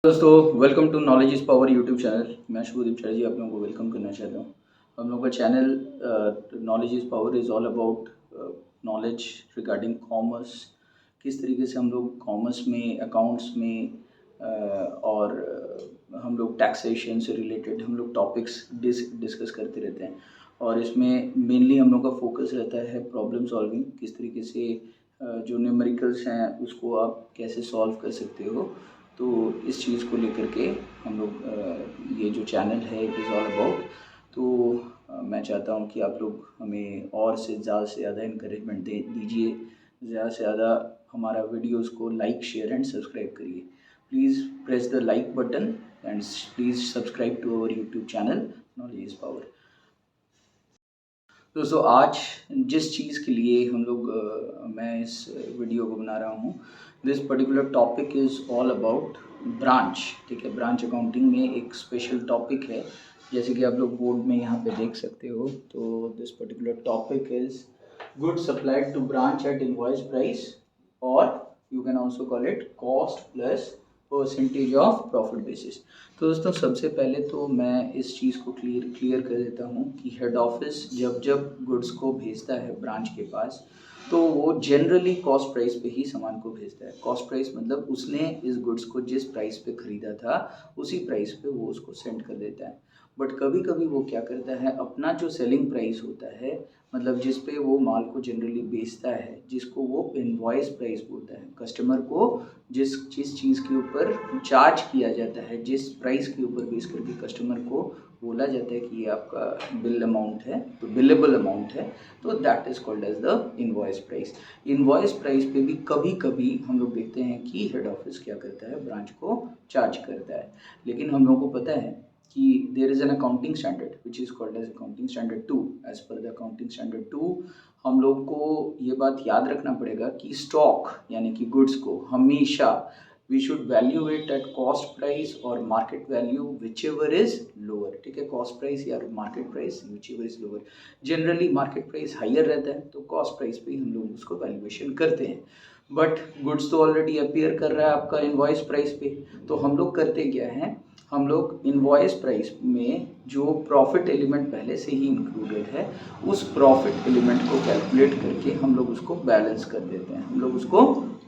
दोस्तों welcome to knowledge is power YouTube channel. मैं शुभदीप चटर्जी आप लोगों को वेलकम करना चाहता हूँ। हम लोग का channel knowledge is power is all about knowledge regarding commerce. किस तरीके से हम लोग कॉमर्स में अकाउंट्स में और हम लोग टैक्सेशन से रिलेटेड हम लोग टॉपिक्स डिस्कस करते रहते हैं। और इसमें मेनली हम लोग का फोकस रहता है प्रॉब्लम सॉल्विंग। किस तरीके से जो न्यूमेरिकल्स हैं उसको आप कैसे सॉल्व कर सकते हो। तो इस चीज़ को लेकर के हम लोग ये जो चैनल है इट इज़ ऑल अबाउट। तो मैं चाहता हूँ कि आप लोग हमें और से ज़्यादा इनकरेजमेंट दीजिए। ज़्यादा से ज़्यादा हमारा वीडियोस को लाइक शेयर एंड सब्सक्राइब करिए। Please press the like button and please subscribe to our YouTube channel knowledge is power. दोस्तों आज जिस चीज़ के लिए हम लोग मैं इस वीडियो को बना रहा हूँ, this particular topic is all about branch. ठीक है, ब्रांच अकाउंटिंग में एक स्पेशल टॉपिक है, जैसे कि आप लोग बोर्ड में यहाँ पे देख सकते हो। तो this particular topic is good supplied to branch at invoice price, और you can also call it cost plus percentage of profit basis. तो दोस्तों सबसे पहले तो मैं इस चीज़ को क्लियर कर देता हूँ कि हेड ऑफिस जब गुड्स को भेजता है ब्रांच के पास, तो वो जनरली कॉस्ट प्राइस पे ही सामान को भेजता है। कॉस्ट प्राइस मतलब उसने इस गुड्स को जिस प्राइस पे ख़रीदा था उसी प्राइस पे वो उसको सेंड कर देता है। बट कभी कभी वो क्या करता है, अपना जो सेलिंग प्राइस होता है, मतलब जिस पे वो माल को जनरली बेचता है, जिसको वो इनवॉइस प्राइस बोलता है, कस्टमर को जिस चीज़ के ऊपर चार्ज किया जाता है, जिस प्राइस के ऊपर बेस करके कस्टमर को बोला जाता है कि ये आपका बिल अमाउंट है, तो बिलेबल अमाउंट है, तो that is called as the invoice price. Invoice price पे भी कभी कभी हम लोग देखते हैं कि हेड ऑफिस क्या करता है, ब्रांच को चार्ज करता है। लेकिन हम लोगों को पता है कि there is an accounting standard which is called as accounting standard 2। As per the accounting standard 2 हम लोग को ये बात याद रखना पड़ेगा कि स्टॉक यानी कि गुड्स को हमेशा we should value it at cost price और market value whichever is lower. ठीक है, कॉस्ट प्राइस या market price whichever is lower. Generally market price higher रहता है तो कॉस्ट प्राइस पे ही हम लोग उसको वैल्यूएशन करते हैं। बट गुड्स तो ऑलरेडी अपीयर कर रहा है आपका इनवॉइस प्राइस पे, तो हम लोग करते क्या हैं, हम लोग इनवॉइस प्राइस में जो प्रॉफिट एलिमेंट पहले से ही इंक्लूडेड है उस प्रॉफिट एलिमेंट को कैलकुलेट करके हम लोग उसको बैलेंस कर देते हैं, हम लोग उसको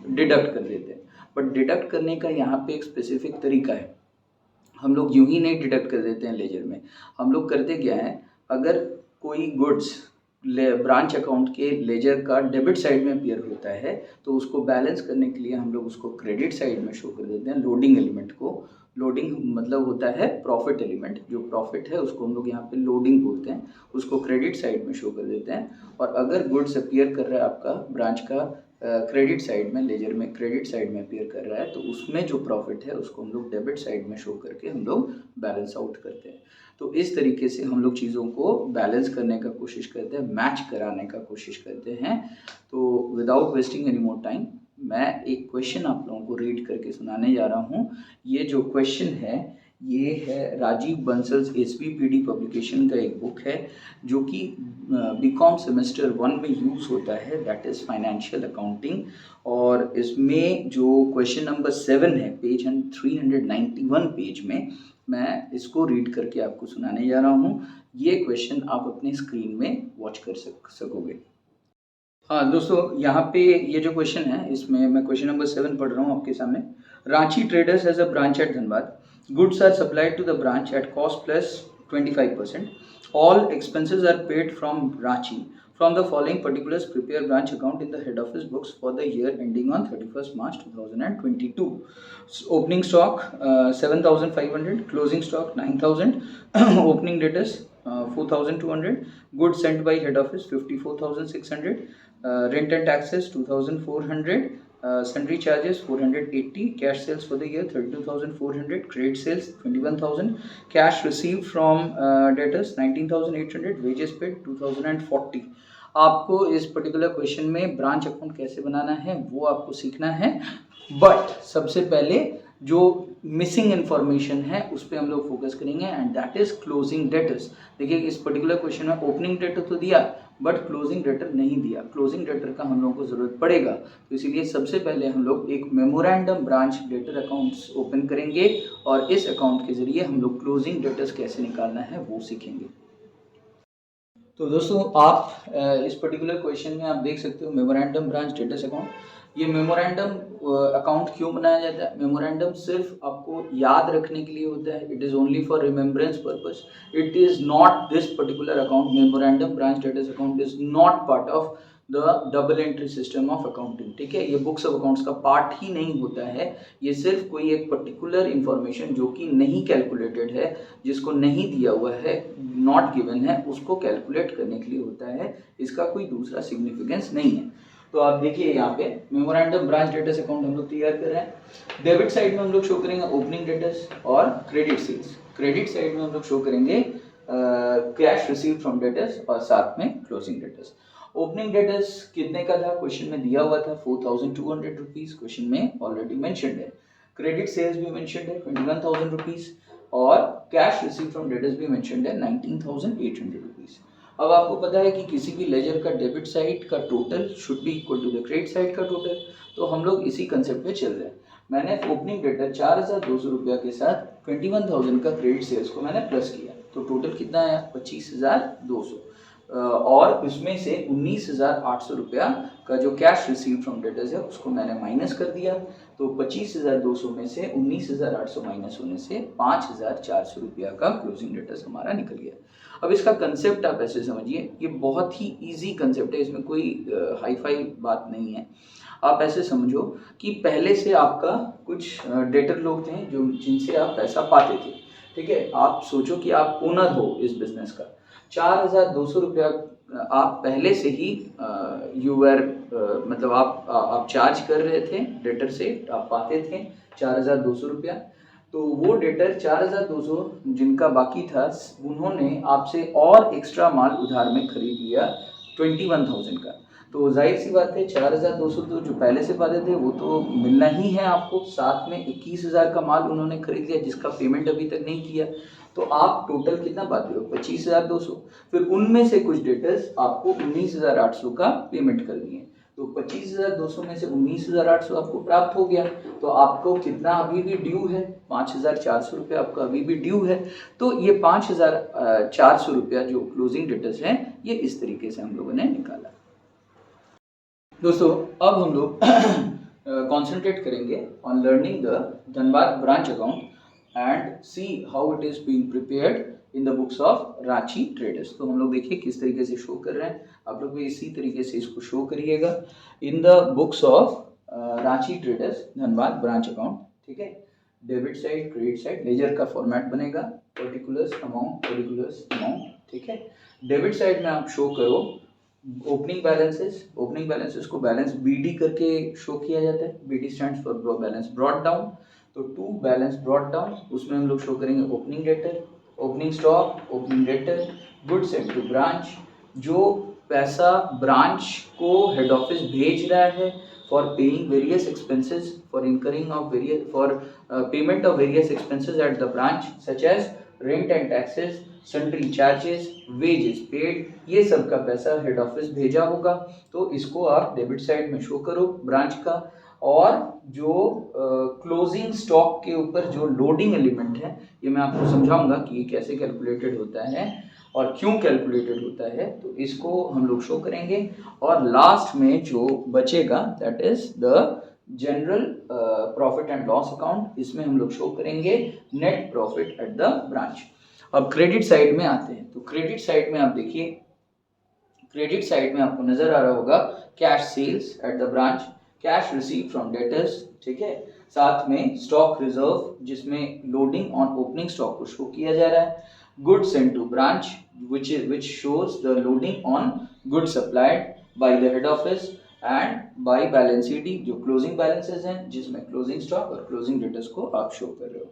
डिडक्ट कर देते हैं। बट डिडक्ट करने का यहाँ पे एक स्पेसिफिक तरीका है। हम लोग यूं ही नहीं डिडक्ट कर देते हैं लेजर में। हम लोग करते क्या है, अगर कोई गुड्स ब्रांच अकाउंट के लेजर का डेबिट साइड में अपीयर होता है तो उसको बैलेंस करने के लिए हम लोग उसको क्रेडिट साइड में शो कर देते हैं, लोडिंग एलिमेंट को। लोडिंग मतलब होता है प्रॉफिट एलिमेंट, जो प्रॉफिट है उसको हम लोग यहाँ पे लोडिंग बोलते हैं, उसको क्रेडिट साइड में शो कर देते हैं। और अगर गुड्स अपीयर कर रहा है आपका ब्रांच का क्रेडिट साइड में, लेजर में क्रेडिट साइड में अपीयर कर रहा है, तो उसमें जो प्रॉफिट है उसको हम लोग डेबिट साइड में शो करके हम लोग बैलेंस आउट करते हैं। तो इस तरीके से हम लोग चीज़ों को बैलेंस करने का कोशिश करते हैं, मैच कराने का कोशिश करते हैं। तो without wasting any more time मैं एक क्वेश्चन आप लोगों को रीड करके सुनाने जा रहा हूँ। ये जो क्वेश्चन है ये है राजीव बंसल्स एसवीपीडी पब्लिकेशन का एक बुक है, जो कि बीकॉम सेमेस्टर 1 में यूज़ होता है, दैट इज़ फाइनेंशियल अकाउंटिंग। और इसमें जो क्वेश्चन नंबर 7 है पेज 391 पेज में, मैं इसको रीड करके आपको सुनाने जा रहा हूँ। ये क्वेश्चन आप अपने स्क्रीन में वॉच कर सकोगे। हाँ दोस्तों, यहाँ पे ये जो क्वेश्चन है इसमें मैं क्वेश्चन नंबर 7 पढ़ रहा हूँ आपके सामने। Ranchi traders has a branch at Dhanbad. Goods are supplied to the branch at cost plus 25%. All expenses are paid from Ranchi. From the following particulars, prepare branch account in the head office books for the year ending on 31st March 2022. Opening stock 7,500, closing stock 9,000, opening debtors 4,200, goods sent by head office 54,600, rent and taxes 2,400, sundry charges 480, cash sales for the year 32,400, credit sales 21,000, cash received from debtors 19,800, wages paid 2,040। आपको इस particular question में branch account कैसे बनाना है वो आपको सीखना है। But सबसे पहले जो मिसिंग इन्फॉर्मेशन है उस पर हम लोग फोकस करेंगे, and that is closing debtors. देखिए इस पर्टिकुलर क्वेश्चन में ओपनिंग डेटर तो दिया बट क्लोजिंग डेटर नहीं दिया, क्लोजिंग डेटर का हम लोगों को ज़रूरत पड़ेगा, तो इसीलिए सबसे पहले हम लोग एक memorandum branch debtor accounts open करेंगे और इस अकाउंट के ज़रिए हम लोग क्लोजिंग डेटर्स कैसे निकालना है वो सीखेंगे। तो दोस्तों आप इस पर्टिकुलर क्वेश्चन में आप देख सकते हो मेमोरेंडम ब्रांच डेटर्स अकाउंट। ये मेमोरेंडम अकाउंट क्यों बनाया जाता है? मेमोरेंडम सिर्फ आपको याद रखने के लिए होता है, it is only for remembrance purpose. It is not this particular account, memorandum branch debtors account is not part of the double entry system of accounting, ठीक है। ये बुक्स ऑफ अकाउंट्स का पार्ट ही नहीं होता है, ये सिर्फ कोई एक पर्टिकुलर इंफॉर्मेशन जो कि नहीं कैलकुलेटेड है, जिसको नहीं दिया हुआ है, नॉट गिवन है, उसको कैलकुलेट करने के लिए होता है, इसका कोई दूसरा सिग्निफिकेंस नहीं है। तो आप देखिए यहाँ पे मेमोरेंडम ब्रांच डेटर्स अकाउंट हम लोग तैयार कर रहे हैं। डेबिट साइड में हम लोग शो करेंगे ओपनिंग डेटर्स और क्रेडिट सेल्स। क्रेडिट साइड में हम लोग शो करेंगे कैश रिसीव फ्रॉम डेटर्स और साथ में क्लोजिंग डेटर्स। ओपनिंग डेटर्स कितने का था? क्वेश्चन में दिया हुआ था 4200 रुपीज, क्वेश्चन में ऑलरेडी मेंशन्ड है। क्रेडिट सेल्स भी मेंशन्ड है 21,000 रुपीज और कैश रिसीव फ्रॉम डेटर्स भी मेंशन्ड है 19,800 रुपीज। अब आपको पता है कि किसी भी लेजर का डेबिट साइड का total should be equal to the credit side का टोटल, तो हम लोग इसी कंसेप्ट पे चल रहे हैं। मैंने ओपनिंग डेटर 4,200 रुपया के साथ 21,000 का क्रेडिट सेल्स को मैंने प्लस किया, तो टोटल कितना आया? 25,200 और उसमें से 19,800 रुपया का जो कैश रिसीव फ्रॉम डेटर्स है उसको मैंने माइनस कर दिया, तो 25,200 में से 19,800 माइनस होने से 5,400 रुपया का क्लोजिंग डेटर्स हमारा निकल गया। अब इसका कंसेप्ट आप ऐसे समझिए, ये बहुत ही इजी कंसेप्ट है, इसमें कोई हाई फाई बात नहीं है। आप ऐसे समझो कि पहले से आपका कुछ डेटर लोग थे जो जिनसे आप पैसा पाते थे, ठीक है। आप सोचो कि आप ओनर हो इस बिजनेस का, 4,200 रुपया आप पहले से ही मतलब आप चार्ज कर रहे थे डेटर से, आप पाते थे 4,200 रुपया। तो वो डेटर 4,200 जिनका बाकी था, उन्होंने आपसे और एक्स्ट्रा माल उधार में खरीद लिया 21,000 का। तो जाहिर सी बात है 4,200 तो जो पहले से पाते थे वो तो मिलना ही है आपको, साथ में 21,000 का माल उन्होंने खरीद लिया जिसका पेमेंट अभी तक नहीं किया, तो आप टोटल कितना पाते हो? 25,200। फिर उनमें से कुछ डेटर्स आपको 19,800 का पेमेंट कर दिए, तो 25,200 में से 19,800 आपको प्राप्त हो गया, तो आपको कितना अभी भी ड्यू है? 5,400 रुपया आपका अभी भी ड्यू है। तो ये 5,400 रुपया जो क्लोजिंग डेटर्स हैं, ये इस तरीके से हम लोगों ने निकाला। दोस्तों अब हम लोग कॉन्सेंट्रेट करेंगे on learning the Dhanbad branch account and see how it is being prepared in the books of Ranchi traders. तो हम लोग देखिए किस तरीके से शो कर रहे हैं, आप लोग भी इसी तरीके से इसको शो करिएगा in the books of Ranchi traders Dhanbad branch account, ठीक है। Debit side, credit side, ledger का फॉर्मेट बनेगा, पर्टिकुलर्स अमाउंट, ठीक है। डेबिट साइड में आप शो करो ओपनिंग बैलेंसेस को बैलेंस बीडी करके शो किया जाता है। BD stands for balance brought down, तो टू बैलेंस ब्रॉट डाउन, उसमें हम लोग शो करेंगे opening debtor, opening stock, opening debtor, goods sent to branch, जो पैसा ब्रांच को हेड ऑफिस भेज रहा है for paying various expenses, for incurring of various, for payment of various expenses at the branch such as rent and taxes, sundry charges, wages paid, ये सब का पैसा हेड ऑफिस भेजा होगा, तो इसको आप डेबिट साइड में शो करो ब्रांच का। और जो क्लोजिंग स्टॉक के ऊपर जो लोडिंग एलिमेंट है, ये मैं आपको समझाऊंगा कि ये कैसे कैलकुलेटेड होता है और क्यों कैलकुलेटेड होता है, तो इसको हम लोग शो करेंगे। और लास्ट में जो बचेगा that is the general profit and loss account, इसमें हम लोग शो करेंगे net profit eight the branch. अब क्रेडिट साइड में आते हैं, तो क्रेडिट साइड में आप देखिए, क्रेडिट साइड में आपको नजर आ रहा होगा cash sales at the branch, cash receive from debtors, ठीक है, साथ में स्टॉक रिजर्व जिसमें लोडिंग ऑन ओपनिंग स्टॉक को शो किया जा रहा है, goods sent to branch which shows the loading on goods supplied by the head office and by balance sheet जो क्लोजिंग बैलेंसेस हैं जिसमें क्लोजिंग स्टॉक और क्लोजिंग डेटर्स को आप शो कर रहे हो।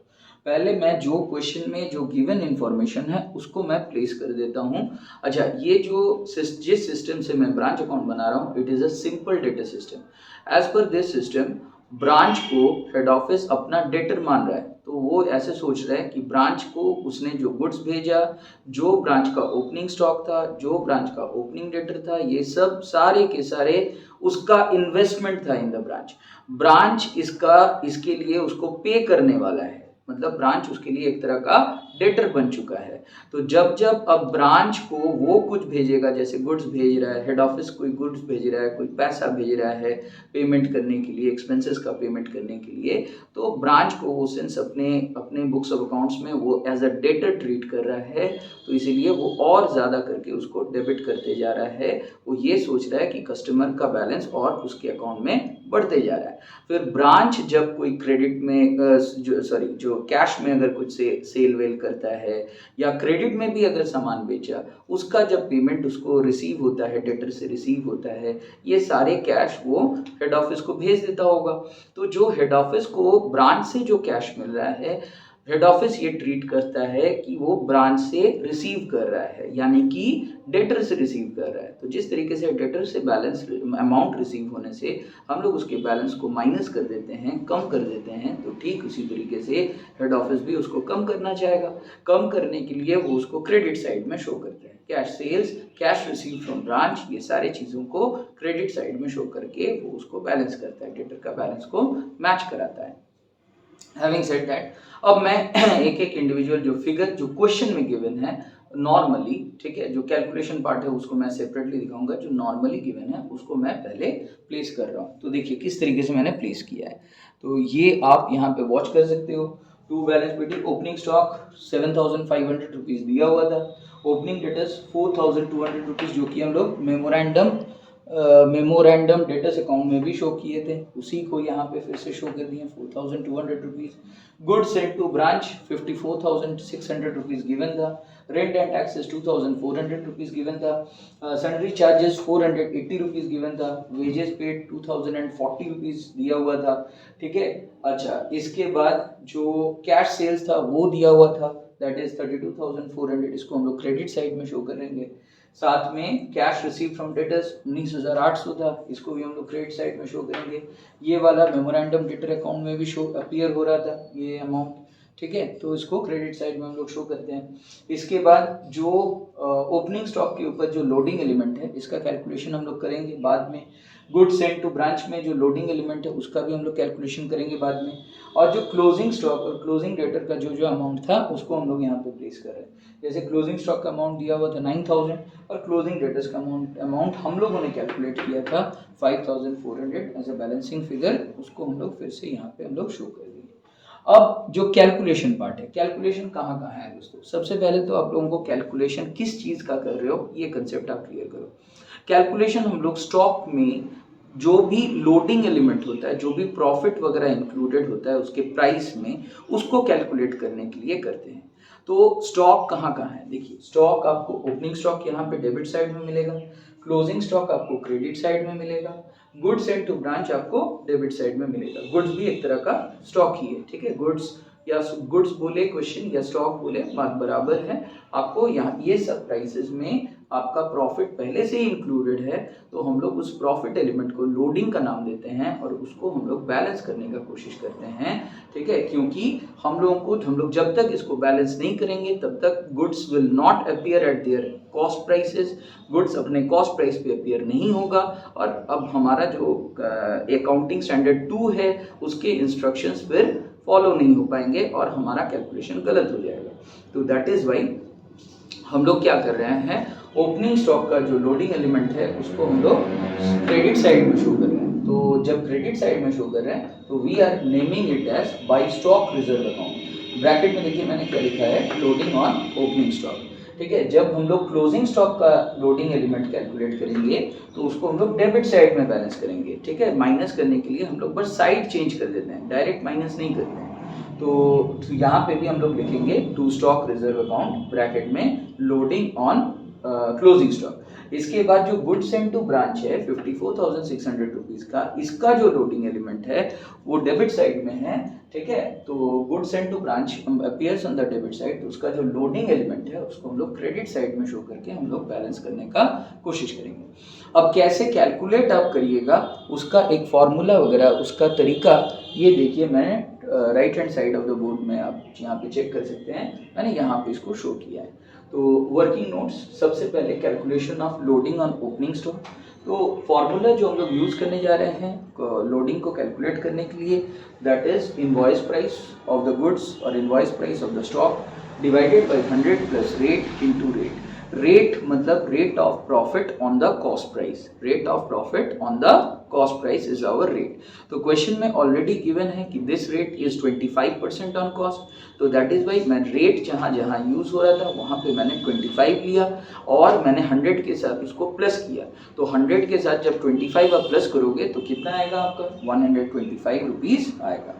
पहले मैं जो क्वेश्चन में जो गिवन इंफॉर्मेशन है उसको मैं प्लेस कर देता हूँ। अच्छा, ये जो जिस सिस्टम से मैं ब्रांच अकाउंट बना रहा हूँ, it is a simple data system. As per this system branch को हेड ऑफिस अपना डेटर मान रहा है, तो वो ऐसे सोच रहा है कि ब्रांच को उसने जो गुड्स भेजा, जो ब्रांच का ओपनिंग स्टॉक था, जो ब्रांच का ओपनिंग डेटर था, ये सब सारे के सारे उसका इन्वेस्टमेंट था इन द ब्रांच। ब्रांच इसके लिए उसको पे करने वाला है, मतलब ब्रांच उसके लिए एक तरह का डेटर बन चुका है। तो जब जब अब ब्रांच को वो कुछ भेजेगा, जैसे गुड्स भेज रहा है, हेड ऑफिस कोई गुड्स भेज रहा है, कोई पैसा भेज रहा है पेमेंट करने के लिए, एक्सपेंसेस का पेमेंट करने के लिए, तो ब्रांच को वो सेंस अपने अपने बुक्स ऑफ अकाउंट्स में वो एज अ डेटर ट्रीट कर रहा है, तो इसीलिए वो और ज़्यादा करके उसको डेबिट करते जा रहा है। वो ये सोच रहा है कि कस्टमर का बैलेंस और उसके अकाउंट में बढ़ते जा रहा है। फिर ब्रांच जब कोई क्रेडिट में जो कैश में अगर कुछ सेल वेल करता है, या क्रेडिट में भी अगर सामान बेचा, उसका जब पेमेंट उसको रिसीव होता है, डेटर से रिसीव होता है, ये सारे कैश वो हेड ऑफिस को भेज देता होगा। तो जो हेड ऑफिस को ब्रांच से जो कैश मिल रहा है, हेड ऑफिस ये ट्रीट करता है कि वो ब्रांच से रिसीव कर रहा है, यानी कि डेटर से रिसीव कर रहा है। तो जिस तरीके से डेटर से बैलेंस अमाउंट रिसीव होने से हम लोग उसके बैलेंस को माइनस कर देते हैं, कम कर देते हैं, तो ठीक उसी तरीके से हेड ऑफिस भी उसको कम करना चाहेगा। कम करने के लिए वो उसको क्रेडिट साइड में शो करते हैं, cash sales, cash receive from branch, ये सारी चीज़ों को क्रेडिट साइड में शो करके वो उसको बैलेंस करता है, डेटर का बैलेंस को मैच कराता है। हैविंग सेड दैट, अब मैं एक एक इंडिविजुअल जो फिगर जो क्वेश्चन में गिवन है नॉर्मली, ठीक है, जो कैलकुलेशन पार्ट है उसको मैं सेपरेटली दिखाऊंगा, जो नॉर्मली गिवन है उसको मैं पहले प्लेस कर रहा हूँ। तो देखिए किस तरीके से मैंने प्लेस किया है, तो ये आप यहाँ पे वॉच कर सकते हो। To balance between opening stock 7,500 rupees दिया हुआ था, ओपनिंग डेटर्स 4,200 रुपीज़, जो कि हम लोग मेमोरेंडम डेटर्स अकाउंट में भी शो किए थे, उसी को यहाँ पे फिर से शो कर दिए 4,200 rupees. Goods sent to branch 54,600 rupees given था, rent and taxes 2,400 rupees given था, सैलरी चार्जेस 480 रुपीज़ गिवन था, वेजेस पेड 2,040 रुपीज़ दिया हुआ था, ठीक है। अच्छा, इसके बाद जो कैश सेल्स था वो दिया हुआ था, दैट इज 32,400, इसको हम लोग क्रेडिट साइड में शो करेंगे। साथ में कैश रिसीव फ्रॉम डेटर्स 19,800 था, इसको भी हम लोग क्रेडिट साइड में शो करेंगे। ये वाला मेमोरेंडम डेटर अकाउंट में भी शो अपीयर हो रहा था ये अमाउंट, ठीक है, तो इसको क्रेडिट साइड में हम लोग शो करते हैं। इसके बाद जो ओपनिंग स्टॉक के ऊपर जो लोडिंग एलिमेंट है, इसका कैलकुलेशन हम लोग करेंगे बाद में। गुड्स सेंट टू ब्रांच में जो लोडिंग एलिमेंट है उसका भी हम लोग कैलकुलेशन करेंगे बाद में। और जो क्लोजिंग स्टॉक और क्लोजिंग डेटर का जो अमाउंट था उसको हम लोग यहाँ पे प्लेस कर रहे हैं। जैसे क्लोजिंग स्टॉक का अमाउंट दिया हुआ था 9,000 और क्लोजिंग डेटर्स का अमाउंट हम लोगों ने कैलकुलेट किया था 5,400 एज अ बैलेंसिंग फिगर, उसको हम लोग फिर से यहाँ पे हम लोग शो कर देंगे। अब जो कैलकुलेशन पार्ट है, कैलकुलेशन कहाँ कहाँ है दोस्तों, सबसे पहले तो आप लोगों को कैलकुलेशन किस चीज़ का कर रहे हो ये कंसेप्ट आप क्लियर करो। कैलकुलेशन हम लोग स्टॉक में जो भी लोडिंग एलिमेंट होता है, जो भी प्रॉफिट वगैरह इंक्लूडेड होता है उसके प्राइस में, उसको कैलकुलेट करने के लिए करते हैं। तो स्टॉक कहाँ कहाँ है, देखिए स्टॉक आपको ओपनिंग स्टॉक यहाँ पे डेबिट साइड में मिलेगा, क्लोजिंग स्टॉक आपको क्रेडिट साइड में मिलेगा, गुड्स सेंट टू ब्रांच आपको डेबिट साइड में मिलेगा। गुड्स भी एक तरह का स्टॉक ही है, ठीक है, गुड्स या गुड्स बोले क्वेश्चन या स्टॉक बोले बात बराबर है। आपको यहाँ ये सब प्राइसेस में आपका प्रॉफिट पहले से ही इंक्लूडेड है, तो हम लोग उस प्रॉफिट एलिमेंट को लोडिंग का नाम देते हैं और उसको हम लोग बैलेंस करने का कोशिश करते हैं, ठीक है, क्योंकि हम लोग जब तक इसको बैलेंस नहीं करेंगे तब तक goods will not appear eight there cost prices, goods अपने कॉस्ट प्राइस पे अपीयर नहीं होगा। और अब हमारा जो अकाउंटिंग स्टैंडर्ड 2 है उसके इंस्ट्रक्शंस फिर फॉलो नहीं हो पाएंगे और हमारा कैलकुलेशन गलत हो जाएगा। तो दैट इज वाई हम लोग क्या कर रहे हैं, ओपनिंग स्टॉक का जो लोडिंग एलिमेंट है उसको हम लोग क्रेडिट साइड में शो कर रहे हैं। तो जब क्रेडिट साइड में शो कर रहे हैं तो we are naming it as by stock reserve account. Bracket में देखिए मैंने क्या लिखा है, लोडिंग ऑन ओपनिंग स्टॉक, ठीक है। जब हम लोग क्लोजिंग स्टॉक का लोडिंग एलिमेंट कैलकुलेट करेंगे तो उसको हम लोग डेबिट साइड में बैलेंस करेंगे, ठीक है। माइनस करने के लिए हम लोग बस साइड चेंज कर देते हैं, डायरेक्ट माइनस नहीं करते हैं। तो यहाँ पे भी हम लोग लिखेंगे to stock reserve account bracket में लोडिंग ऑन क्लोजिंग स्टॉक। इसके बाद जो गुड्स सेंट टू ब्रांच है 54,600 रुपीज़ का, इसका जो लोडिंग एलिमेंट है वो डेबिट साइड में है, ठीक है। तो goods sent to branch appears on the debit side, तो उसका जो लोडिंग एलिमेंट है उसको हम लोग क्रेडिट साइड में शो करके हम लोग बैलेंस करने का कोशिश करेंगे। अब कैसे कैलकुलेट आप करिएगा उसका एक फॉर्मूला वगैरह उसका तरीका ये देखिए, मैंने right hand side of the board में आप यहाँ पे चेक कर सकते हैं, मैंने यहाँ पे इसको शो किया है। तो वर्किंग नोट्स, सबसे पहले calculation of loading on opening stock. तो फॉर्मूला जो हम लोग यूज़ करने जा रहे हैं लोडिंग को कैलकुलेट करने के लिए, that is invoice price of the goods और invoice price of the stock divided by 100 plus rate into rate. Rate मतलब rate of profit on the cost price, rate of profit on the cost price is our rate. तो question में already given है कि this rate is 25% on cost, तो that is why मैं rate जहाँ जहाँ use हो रहा था वहाँ पे मैंने 25 लिया और मैंने 100 के साथ उसको प्लस किया। तो 100 के साथ जब 25 आप प्लस करोगे तो कितना आएगा आपका 125 रुपीज़ आएगा।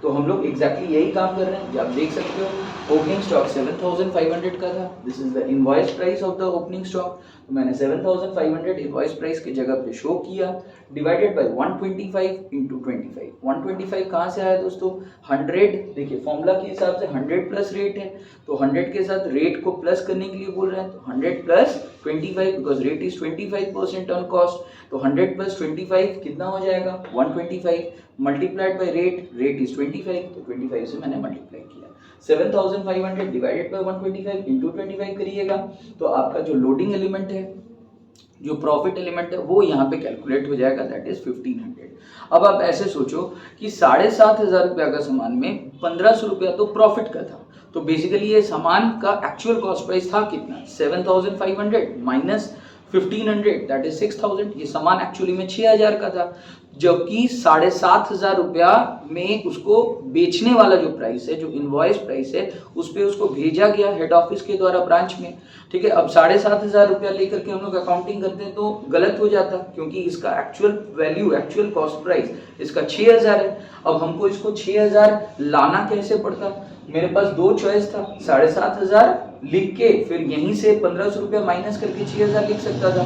तो हम लोग एग्जैक्टली यही काम कर रहे हैं। आप देख सकते हो ओपनिंग स्टॉक 7500 का था, this is the invoice price of the opening stock. तो मैंने 7500 इनवॉइस प्राइस की जगह पे शो किया, डिवाइडेड बाय 125 इंटू 25। 125 कहाँ से आया दोस्तों, 100, देखिए फॉर्मूला के हिसाब से 100 प्लस रेट है, तो 100 के साथ रेट को प्लस करने के लिए बोल रहे हैं, तो 100 plus 25 because rate is 25% on cost. तो 100 प्लस 25 कितना हो जाएगा 125 multiplied by rate, rate is 25, तो 25 से मैंने मल्टीप्लाई किया। 7500 डिवाइडेड बाय 125 इंटू 25 करिएगा तो आपका जो लोडिंग एलिमेंट है, जो प्रॉफिट एलिमेंट है वो यहाँ पे कैलकुलेट हो जाएगा, दैट इज 1500। अब आप ऐसे सोचो कि 7500 रुपया का सामान में 1500 रुपया तो प्रॉफिट का था, तो बेसिकली ये सामान का एक्चुअल कॉस्ट प्राइस था कितना 7500 माइनस 1500 दैट इज 6000। ये सामान एक्चुअली में 6000 का था, जबकि 7500 रुपया में उसको बेचने वाला जो प्राइस है, जो इनवॉइस प्राइस है, उस पर उसको भेजा गया हेड ऑफिस के द्वारा ब्रांच में। ठीक है, अब 7500 रुपया लेकर के हम लोग अकाउंटिंग करते हैं तो गलत हो जाता, क्योंकि इसका actual value, actual cost price इसका 6000 है। अब हमको इसको 6000 लाना कैसे पड़ता, मेरे पास दो चॉइस था, 7500 लिख के फिर यहीं से 1500 रुपया माइनस करके 6000 लिख सकता था,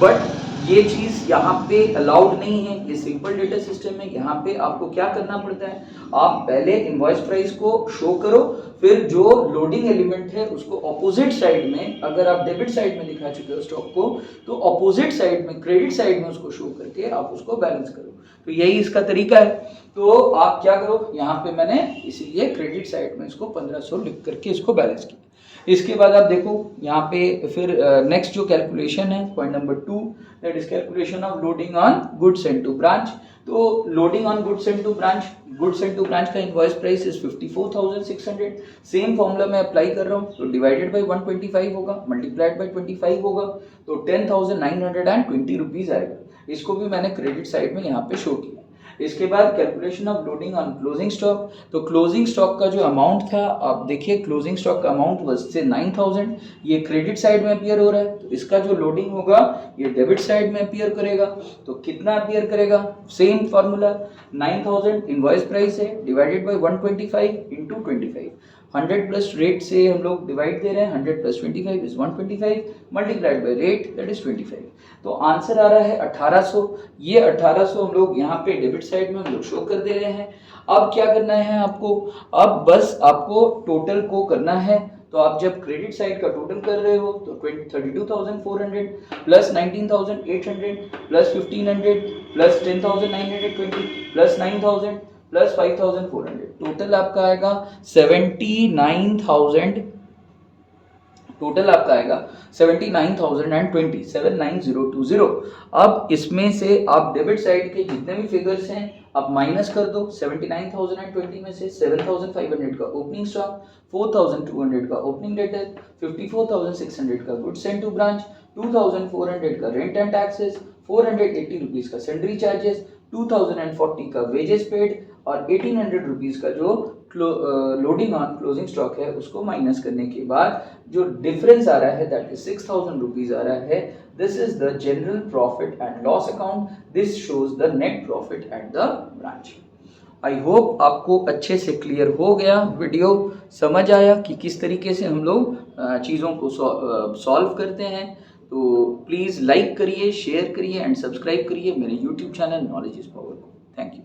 बट ये चीज यहाँ पे अलाउड नहीं है। ये सिंपल डेटा सिस्टम है, यहाँ पे आपको क्या करना पड़ता है, आप पहले इनवॉइस प्राइस को शो करो, फिर जो लोडिंग एलिमेंट है उसको ऑपोजिट साइड में, अगर आप डेबिट साइड में दिखा चुके हो स्टॉक को, तो ऑपोजिट साइड में, क्रेडिट साइड में उसको शो करके आप उसको बैलेंस करो। तो यही इसका तरीका है। तो आप क्या करो, यहाँ पे मैंने इसीलिए क्रेडिट साइड में इसको 1500 लिख करके इसको बैलेंस किया। इसके बाद आप देखो यहाँ पे फिर नेक्स्ट जो कैलकुलेशन है, point number 2, that is calculation of loading on goods sent to branch. तो loading on goods sent to branch, goods sent to branch का invoice price is 54,600। Same formula मैं अप्लाई कर रहा हूँ, तो डिवाइडेड बाय 125 होगा, multiplied by 25 होगा, तो 10,920 रुपीज आएगा। इसको भी मैंने क्रेडिट साइड में यहाँ पे शो किया। इसके बाद calculation of loading on closing stock. तो क्लोजिंग स्टॉक का जो अमाउंट था, आप देखिए क्लोजिंग स्टॉक का अमाउंट वाज से 9000, ये क्रेडिट साइड में अपीयर हो रहा है, तो इसका जो लोडिंग होगा ये डेबिट साइड में अपीयर करेगा। तो कितना अपीयर करेगा, सेम फॉर्मूला, 9000 इनवॉइस प्राइस है, divided by 125 into 25। 100 plus rate से हम लोग डिवाइड दे रहे हैं, 100 plus 25 is 125 multiplied by rate that is 25। तो आंसर आ रहा है 1800। ये 1800 हम लोग यहाँ पे डेबिट साइड में हम लोग शो कर दे रहे हैं। अब क्या करना है आपको, अब बस आपको टोटल को करना है। तो आप जब क्रेडिट साइड का टोटल कर रहे हो तो 32,400 plus 19,800 plus 1,500 plus 10,920 plus 9,000 plus 5,400, total आपका आएगा 79,000, टोटल आपका आएगा 79,020, 79020। अब इसमें से आप डेबिट साइड के जितने भी फिगर्स हैं आप माइनस कर दो। 79,020 में से 7,500 का ओपनिंग स्टॉक, 4,200 का ओपनिंग डेटर, 54,600 का गुड्स सेंट टू ब्रांच, 2,400 का रेंट एंड टैक्सेस, 480 रुपीज का सैलरी चार्जेस, 2,040 का वेजेस पेड और 1,800 रुपीज का जो लोडिंग ऑन क्लोजिंग स्टॉक है उसको माइनस करने के बाद जो डिफरेंस आ रहा है दैट इज 6,000 रुपीज आ रहा है। This is the general profit and loss account, this shows the net profit eight the branch. I hope आपको अच्छे से क्लियर हो गया, वीडियो समझ आया कि किस तरीके से हम लोग चीज़ों को सॉल्व करते हैं। तो प्लीज़ लाइक करिए, शेयर करिए एंड सब्सक्राइब करिए मेरे YouTube channel knowledge is power को। Thank you.